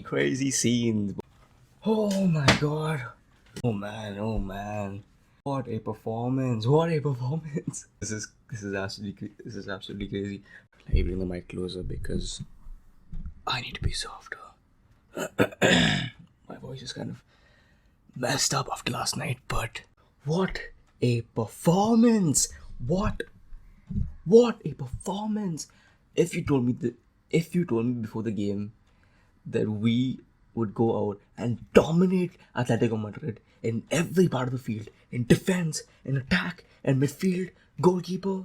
Crazy scenes. Oh my god. Oh man. What a performance. This is absolutely crazy. Let me bring the mic closer because I need to be softer. My voice is kind of messed up after last night, but what a performance! What a performance! If you told me before the game that we would go out and dominate Atletico Madrid in every part of the field, in defense, in attack, and midfield, goalkeeper,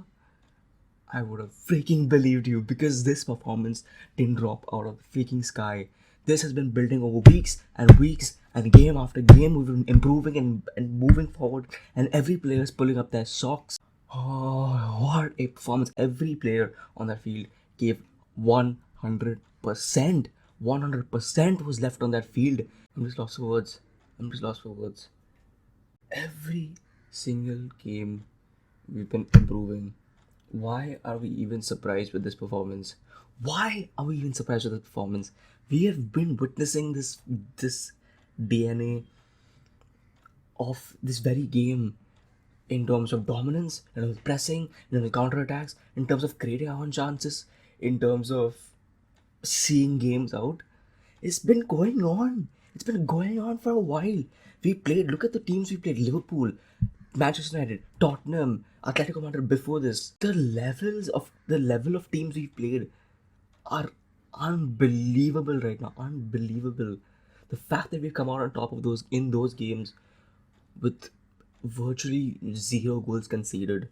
I would have freaking believed you, because this performance didn't drop out of the freaking sky. This has been building over weeks and weeks, and game after game we've been improving and moving forward, and every player is pulling up their socks. Oh, what a performance. Every player on that field gave 100%. 100% was left on that field. I'm just lost for words. Every single game we've been improving. Why are we even surprised with this performance? We have been witnessing this DNA of this very game in terms of dominance, in terms of pressing, in terms of counterattacks, in terms of creating our own chances, in terms of seeing games out. It's been going on. It's been going on for a while. Look at the teams we played: Liverpool, Manchester United, Tottenham, Atletico Madrid before this. The level of teams we've played are unbelievable right now. Unbelievable. The fact that we've come out on top of those games with virtually zero goals conceded.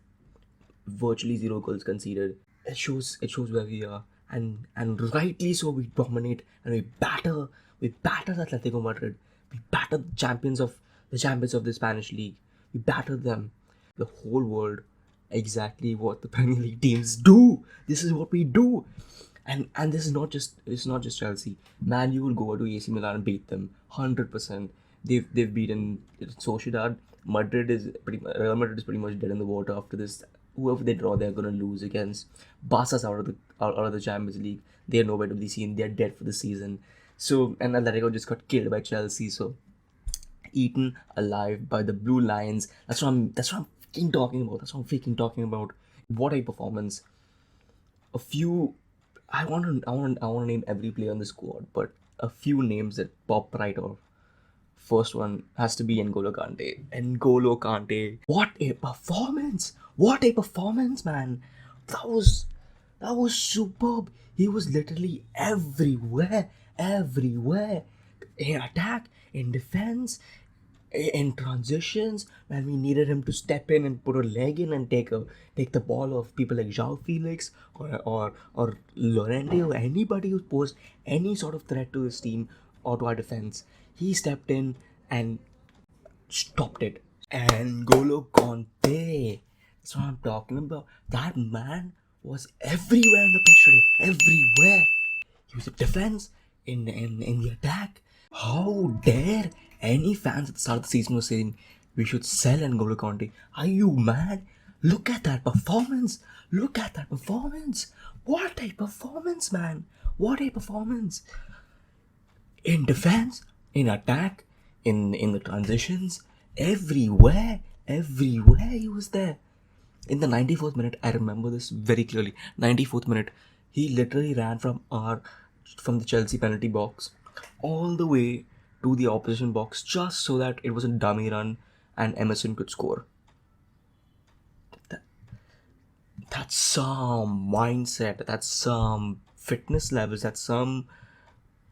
It shows where we are. And rightly so, we dominate and we batter Atletico Madrid. We batter the champions of the Spanish league. We batter them. The whole world, exactly what the Premier League teams do. This is what we do. And this is not just Chelsea. Man, you will go to AC Milan and beat them 100%. They've beaten Sociedad. Real Madrid is pretty much dead in the water after this. Whoever they draw, they're gonna lose against. Barca's out of the Champions League. They're nowhere to be seen. They're dead for the season. So, and Atletico just got killed by Chelsea. So, eaten alive by the Blue Lions. That's what I'm freaking talking about. What a performance! I want to name every player on the squad, but a few names that pop right off. First one has to be N'Golo Kante. What a performance! Man! That was superb. He was literally everywhere. In attack, in defense, in transitions, when we needed him to step in and put a leg in and take the ball off people like João Felix or Llorente or anybody who posed any sort of threat to his team or to our defense. He stepped in and stopped it. And N'Golo Kante, that's what I'm talking about. That man was everywhere in the pitch today. Everywhere. He was in defense, in the attack. How dare any fans at the start of the season were saying we should sell N'Golo Kante? Are you mad? Look at that performance. What a performance, man. What a performance. In defense, in attack, in the transitions, everywhere he was there. In the 94th minute, I remember this very clearly. 94th minute, he literally ran from the Chelsea penalty box all the way to the opposition box just so that it was a dummy run and Emerson could score. That's some mindset, that's some fitness levels, that's some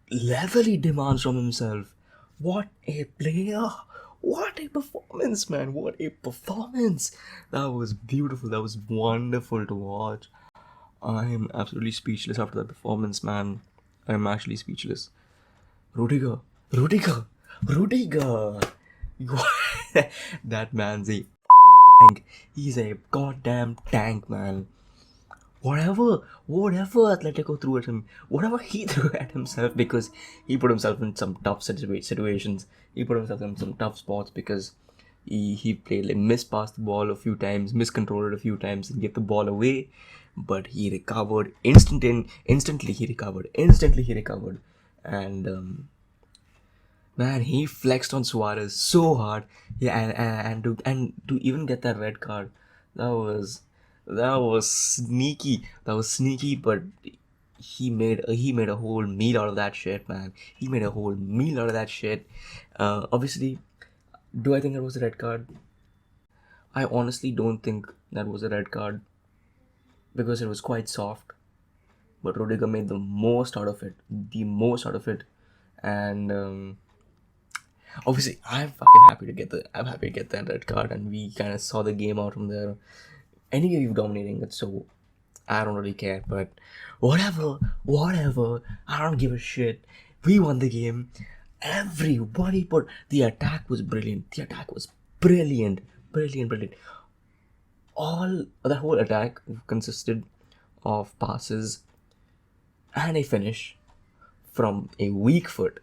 level he demands from himself. What a player! What a performance, man! What a performance! That was beautiful. That was wonderful to watch. I'm absolutely speechless after that performance, man. I'm actually speechless. Rudiger! That man's a tank. He's a goddamn tank, man. Whatever Atletico threw at him, whatever he threw at himself, because he put himself in some tough situations. He put himself in some tough spots because He played like mispassed the ball a few times, miscontrolled it a few times, and gave the ball away. But he recovered instantly. Instantly he recovered, and man, he flexed on Suarez so hard. Yeah, and to even get that red card, that was that was sneaky. That was sneaky, but he made a whole meal out of that shit, man. He made a whole meal out of that shit. Obviously, do I think that was a red card? I honestly don't think that was a red card because it was quite soft. But Rudiger made the most out of it, and obviously I'm happy to get that red card, and we kind of saw the game out from there. Anyway, we were dominating it, so I don't really care. But whatever, I don't give a shit. We won the game. Everybody, but the attack was brilliant. Brilliant. All that whole attack consisted of passes and a finish from a weak foot.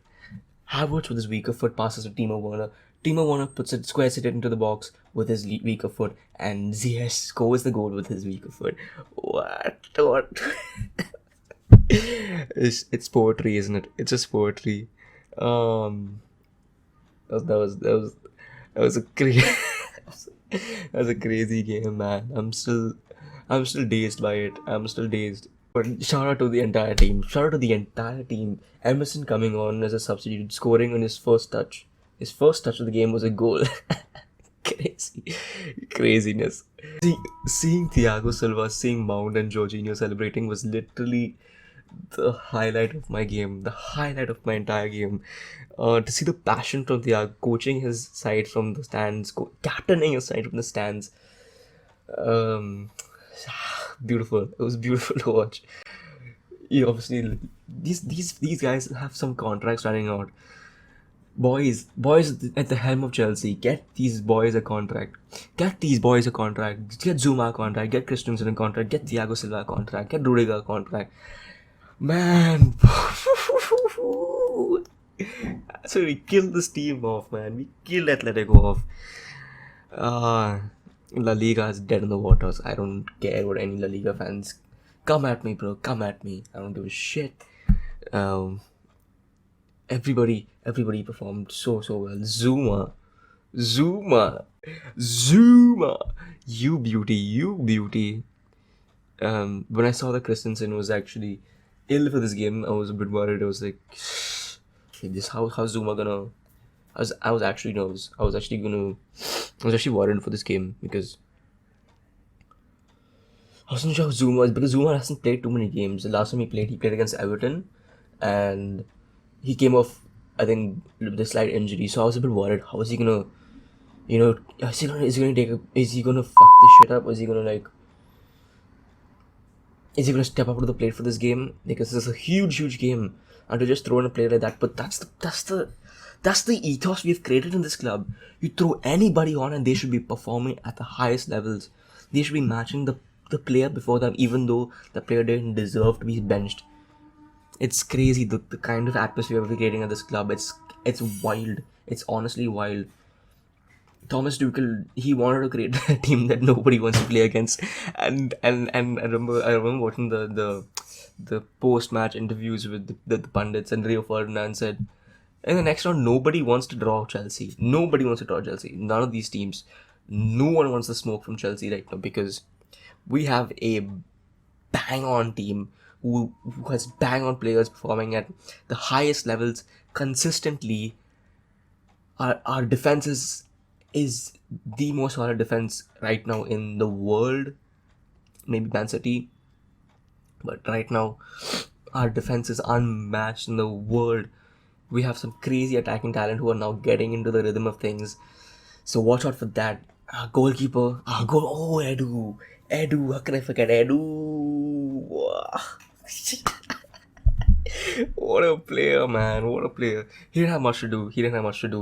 Havertz with his weaker foot passes to Timo Werner. Timo Werner squares it into the box with his weaker foot, and Ziyech scores the goal with his weaker foot. What? It's poetry, isn't it? It's just poetry. That was a crazy that was a crazy game, man. I'm still dazed by it. I'm still dazed. But shout out to the entire team. Emerson coming on as a substitute, scoring on his first touch. His first touch of the game was a goal. Craziness. Seeing Thiago Silva, seeing Mount and Jorginho celebrating was literally the highlight of my game, the highlight of my entire game. To see the passion from Thiago, coaching his side from the stands, captaining his side from the stands. Beautiful. It was beautiful to watch. Obviously, these guys have some contracts running out. Boys at the helm of Chelsea, get these boys a contract. Get Zuma a contract. Get Christensen a contract. Get Thiago Silva a contract. Get Rudiger a contract. Man. So we killed this team off, man. We killed Atletico off. La Liga is dead in the waters. I don't care what any La Liga fans. Come at me, bro. Come at me. I don't give a shit. Everybody performed so well. Zuma. You beauty. When I saw that Christensen was actually ill for this game, I was a bit worried. I was like, okay, how's Zuma gonna? I was actually nervous. I was actually worried for this game because I wasn't sure how Zuma is, because Zuma hasn't played too many games. The last time he played against Everton, and he came off, I think, with a slight injury. So I was a bit worried. How is he gonna, is he gonna fuck this shit up? Or is he gonna step up to the plate for this game? Because this is a huge game, and to just throw in a player like that. But that's the ethos we've created in this club. You throw anybody on, and they should be performing at the highest levels. They should be matching the player before them, even though the player didn't deserve to be benched. It's crazy the kind of atmosphere we're creating at this club. It's wild. It's honestly wild. Thomas Tuchel, he wanted to create a team that nobody wants to play against, and I remember watching the post-match interviews with the pundits, and Rio Ferdinand said, in the next round, nobody wants to draw Chelsea. None of these teams. No one wants the smoke from Chelsea right now, because we have a bang-on team who has bang-on players performing at the highest levels consistently. Our defense is the most solid defense right now in the world. Maybe Man City. But right now, our defense is unmatched in the world. We have some crazy attacking talent who are now getting into the rhythm of things. So watch out for that. Our goalkeeper. Edu. How can I forget Edu? What a player, man. What a player. He didn't have much to do,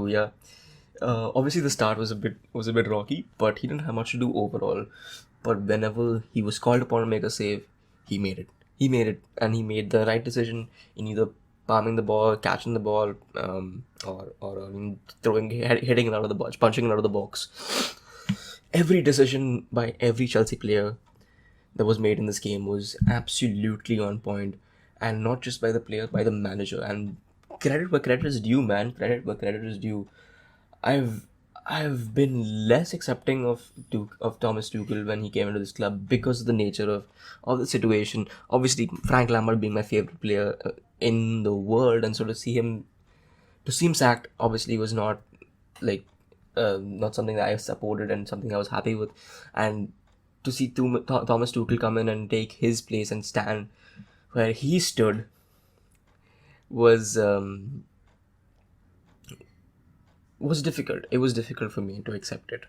yeah. Obviously the start was a bit rocky, but he didn't have much to do overall. But whenever he was called upon to make a save, he made it. And he made the right decision in either palming the ball, catching the ball, or throwing, hitting it out of the box, punching it out of the box. Every decision by every Chelsea player that was made in this game was absolutely on point, and not just by the player, by the manager. And credit where credit is due, man. Credit where credit is due. I've I've been less accepting of Thomas Tuchel when he came into this club because of the nature of the situation. Obviously, Frank Lampard being my favorite player in the world, and so to see him sacked obviously was not like not something that I supported and something I was happy with, and to see Thomas Tuchel come in and take his place and stand where he stood was was difficult. It was difficult for me to accept it,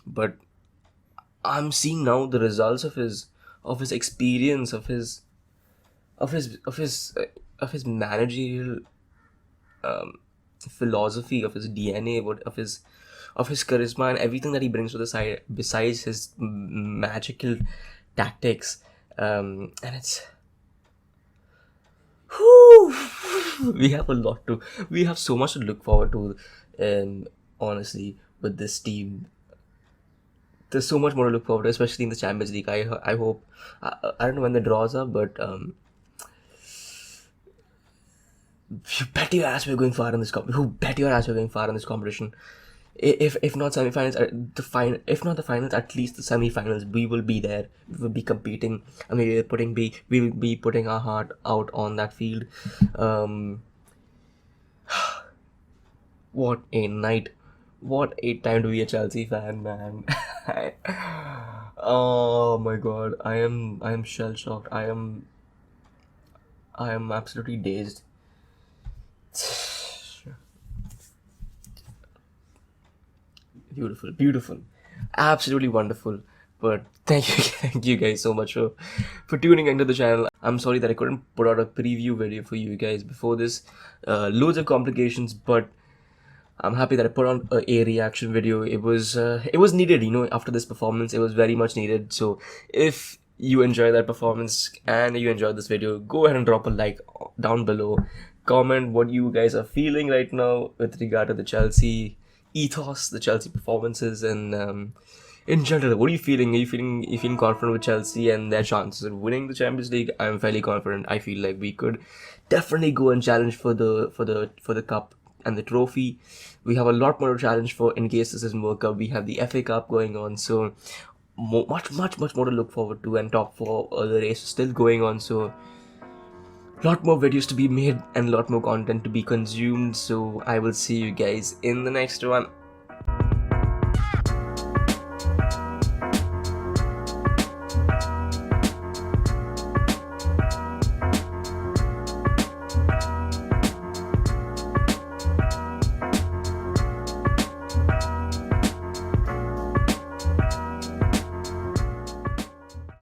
but I'm seeing now the results of his experience, of his managerial philosophy, of his DNA, of his charisma and everything that he brings to the side besides his magical tactics, and it's whew, we have so much to look forward to, honestly, with this team. There's so much more to look forward to, especially in the Champions League. I hope, I don't know when the draws are, but you bet your ass we're going far in this you bet your ass we're going far in this competition. If not semi-finals, if not the finals, at least the semi-finals, we will be there. We will be competing, and we will be putting our heart out on that field. What a night! What a time to be a Chelsea fan, man. Oh my god, I am shell shocked. I am absolutely dazed. Beautiful, absolutely wonderful. But thank you, thank you guys so much for tuning into the channel. I'm sorry that I couldn't put out a preview video for you guys before this. Loads of complications, but I'm happy that I put on a reaction video. It was needed, after this performance. It was very much needed. So if you enjoy that performance and you enjoyed this video, go ahead and drop a like down below. Comment what you guys are feeling right now with regard to the Chelsea ethos, the Chelsea performances, and in general, what are you feeling? Are you feeling confident with Chelsea and their chances of winning the Champions League? I'm fairly confident. I feel like we could definitely go and challenge for the cup and the trophy. We have a lot more to challenge for in case this doesn't work out. We have the FA Cup going on, so much more to look forward to, and top four the race is still going on. So lot more videos to be made and lot more content to be consumed. So I will see you guys in the next one.